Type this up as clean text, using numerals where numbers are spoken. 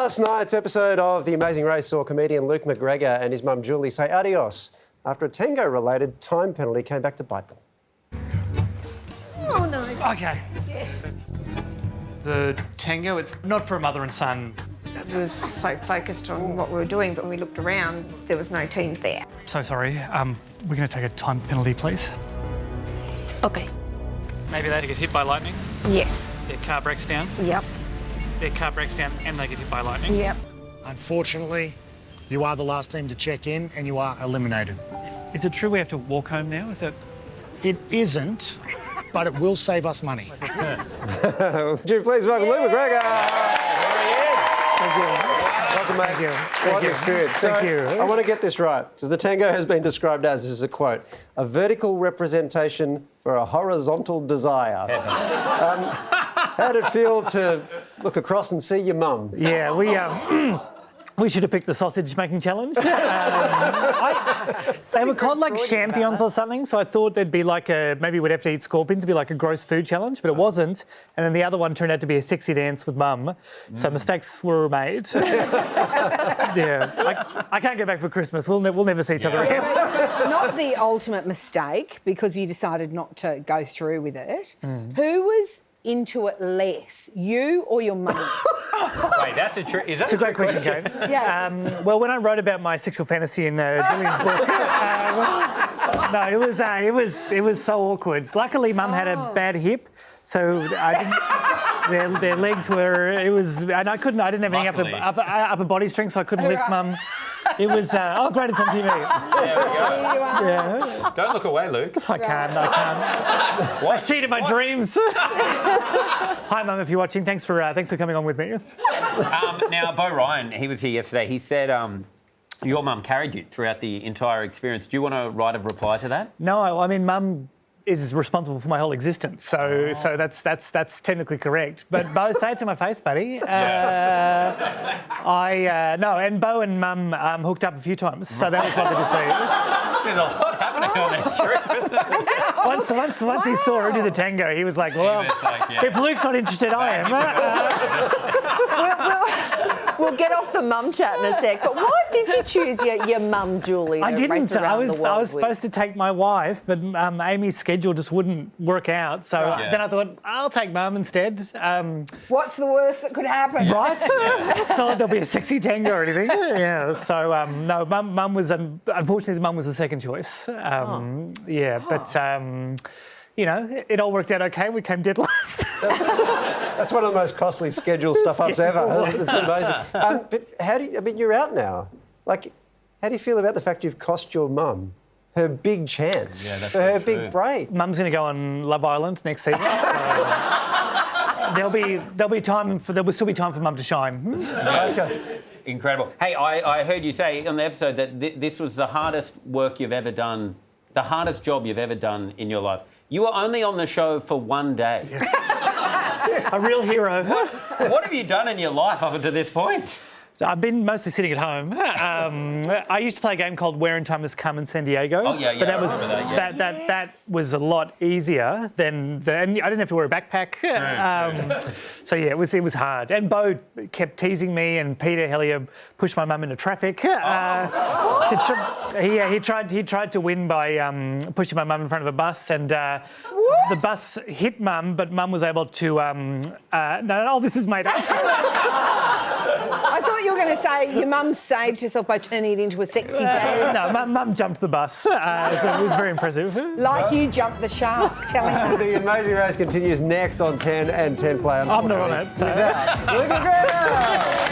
Last night's episode of The Amazing Race saw comedian Luke McGregor and his mum Julie say adios after a Tango-related time penalty came back to bite them. Oh, no. Okay. Yeah. The Tango, it's not for a mother and son. We were so focused on what we were doing, but when we looked around, there was no teams there. So sorry. We're going to take a time penalty, please. Okay. Maybe they get hit by lightning. Yes. Their car breaks down. Yep. Their car breaks down and they get hit by lightning. Yep. Unfortunately, you are the last team to check in and you are eliminated. Is it true we have to walk home now? Is that... It isn't, but it will save us money. Would you please welcome Luke McGregor? Thank you. Welcome, mate. Thank you. What an experience. Thank you. I want to get this right, because the Tango has been described as, this is a quote, a vertical representation for a horizontal desire. How did it feel to look across and see your mum? Yeah, we should have picked the sausage making challenge. They were called like champions or something, so I thought there'd be like maybe we'd have to eat scorpions, it'd be like a gross food challenge, but it wasn't. And then the other one turned out to be a sexy dance with mum. So mistakes were made. Yeah, I can't go back for Christmas. We'll never see each other again. Not the ultimate mistake, because you decided not to go through with it. Who was into it less, you or your mum? Wait, that's a trick. Is that It's a great question, Kate. Yeah. Well, when I wrote about my sexual fantasy in Gillian's book, no, it was so awkward. Luckily, Mum had a bad hip, so I didn't. Their legs were. It was, and I didn't have any upper body strength, so I couldn't lift Mum. It was. Oh, great! It's on TV. There we go. Yeah. Don't look away, Luke. I can't. I see it in my dreams. Hi, Mum, if you're watching. Thanks for coming on with me. Now, Bo Ryan, he was here yesterday. He said your mum carried you throughout the entire experience. Do you want to write a reply to that? No, I mean, Mum is responsible for my whole existence, so that's technically correct. But Bo, say it to my face, buddy. No, and Bo and Mum hooked up a few times, so that was lovely to see. There's a lot happening on that trip. Once he saw her do the tango, he was like, well, if Luke's not interested, I am. We'll get off the mum chat in a sec, but why did you choose your mum, Julie? I didn't. Race around the world I was supposed to take my wife, but Amy's schedule just wouldn't work out. So then I thought, I'll take Mum instead. What's the worst that could happen? Right? It's not like there'll be a sexy tango or anything. Yeah. So no, Mum was unfortunately Mum was the second choice. Yeah, but. You know, it all worked out okay. We came dead last. That's one of the most costly schedule stuff-ups ever. It's amazing. But how do you... I mean, you're out now. Like, how do you feel about the fact you've cost your mum her big chance for her big break? Mum's going to go on Love Island next season. There'll still be time for Mum to shine. Okay. Incredible. Hey, I heard you say on the episode that this was the hardest work you've ever done, the hardest job you've ever done in your life. You were only on the show for one day. A real hero. What have you done in your life up to this point? I've been mostly sitting at home. I used to play a game called Where in Time Has Come in San Diego. Oh, yeah, but I remember that, yeah. That was a lot easier than and I didn't have to wear a backpack. True. So yeah, it was hard. And Bo kept teasing me, and Peter Hellier pushed my mum into traffic. He tried to win by pushing my mum in front of a bus, and the bus hit Mum, but Mum was able to. No, this is made up. I thought you were going to say your mum saved herself by turning it into a sexy dance. No, Mum jumped the bus, so it was very impressive. Like you jumped the shark, telling her. The Amazing Race continues next on 10 and 10 Play. I'm not on it. So. Luke McGregor!